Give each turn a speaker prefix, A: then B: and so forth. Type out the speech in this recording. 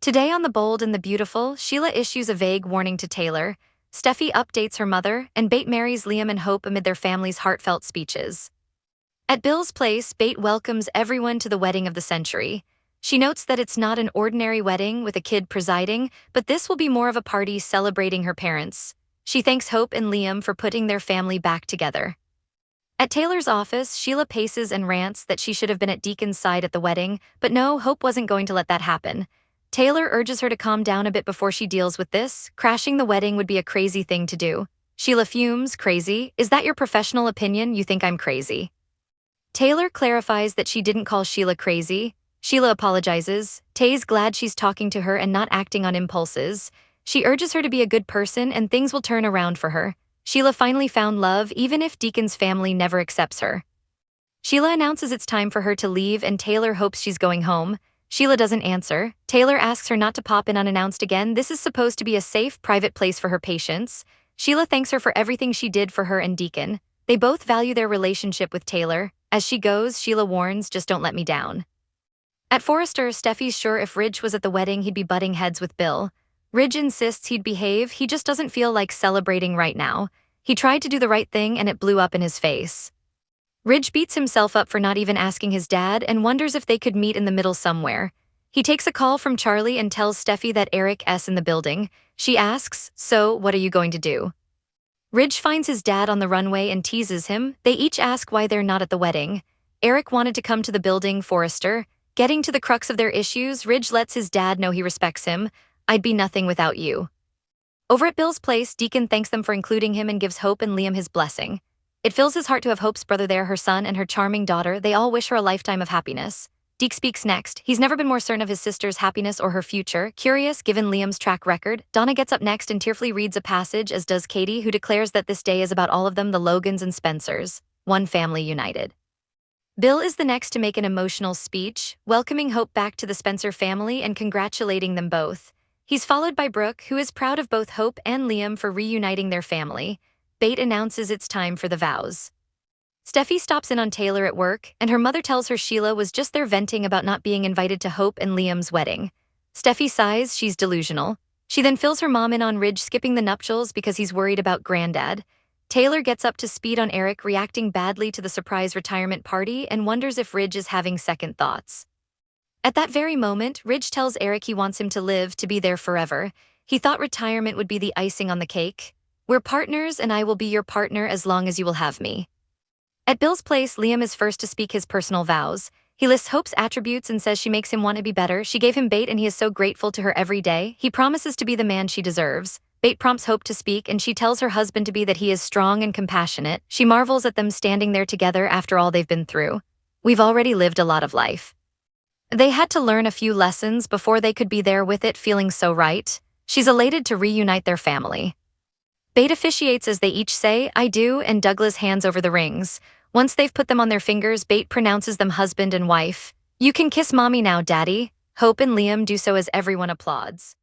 A: Today on The Bold and the Beautiful, Sheila issues a vague warning to Taylor, Steffi updates her mother, and Bate marries Liam and Hope amid their family's heartfelt speeches. At Bill's place, Bate welcomes everyone to the wedding of the century. She notes that it's not an ordinary wedding with a kid presiding, but this will be more of a party celebrating her parents. She thanks Hope and Liam for putting their family back together. At Taylor's office, Sheila paces and rants that she should have been at Deacon's side at the wedding, but no, Hope wasn't going to let that happen. Taylor urges her to calm down a bit before she deals with this. Crashing the wedding would be a crazy thing to do. Sheila fumes, crazy? Is that your professional opinion? You think I'm crazy? Taylor clarifies that she didn't call Sheila crazy. Sheila apologizes. Tay's glad she's talking to her and not acting on impulses. She urges her to be a good person and things will turn around for her. Sheila finally found love even if Deacon's family never accepts her. Sheila announces it's time for her to leave and Taylor hopes she's going home. Sheila doesn't answer. Taylor asks her not to pop in unannounced again. This is supposed to be a safe, private place for her patients. Sheila thanks her for everything she did for her and Deacon. They both value their relationship with Taylor. As she goes, Sheila warns, just don't let me down. At Forrester, Steffi's sure if Ridge was at the wedding he'd be butting heads with Bill. Ridge insists he'd behave, he just doesn't feel like celebrating right now. He tried to do the right thing and it blew up in his face. Ridge beats himself up for not even asking his dad and wonders if they could meet in the middle somewhere. He takes a call from Charlie and tells Steffi that Eric's in the building. She asks, so what are you going to do? Ridge finds his dad on the runway and teases him. They each ask why they're not at the wedding. Eric wanted to come to the building, Forrester. Getting to the crux of their issues, Ridge lets his dad know he respects him. I'd be nothing without you. Over at Bill's place, Deacon thanks them for including him and gives Hope and Liam his blessing. It fills his heart to have Hope's brother there, her son and her charming daughter. They all wish her a lifetime of happiness. Deke speaks next. He's never been more certain of his sister's happiness or her future. Curious, given Liam's track record, Donna gets up next and tearfully reads a passage, as does Katie, who declares that this day is about all of them, the Logans and Spencers. One family united. Bill is the next to make an emotional speech, welcoming Hope back to the Spencer family and congratulating them both. He's followed by Brooke, who is proud of both Hope and Liam for reuniting their family. Bate announces it's time for the vows. Steffi stops in on Taylor at work, and her mother tells her Sheila was just there venting about not being invited to Hope and Liam's wedding. Steffi sighs, she's delusional. She then fills her mom in on Ridge skipping the nuptials because he's worried about Granddad. Taylor gets up to speed on Eric reacting badly to the surprise retirement party and wonders if Ridge is having second thoughts. At that very moment, Ridge tells Eric he wants him to live, to be there forever. He thought retirement would be the icing on the cake. We're partners and I will be your partner as long as you will have me. At Bill's place, Liam is first to speak his personal vows. He lists Hope's attributes and says she makes him want to be better. She gave him Bate and he is so grateful to her every day. He promises to be the man she deserves. Bate prompts Hope to speak and she tells her husband to be that he is strong and compassionate. She marvels at them standing there together after all they've been through. We've already lived a lot of life. They had to learn a few lessons before they could be there with it feeling so right. She's elated to reunite their family. Bate officiates as they each say, I do, and Douglas hands over the rings. Once they've put them on their fingers, Bate pronounces them husband and wife. You can kiss mommy now, daddy. Hope and Liam do so as everyone applauds.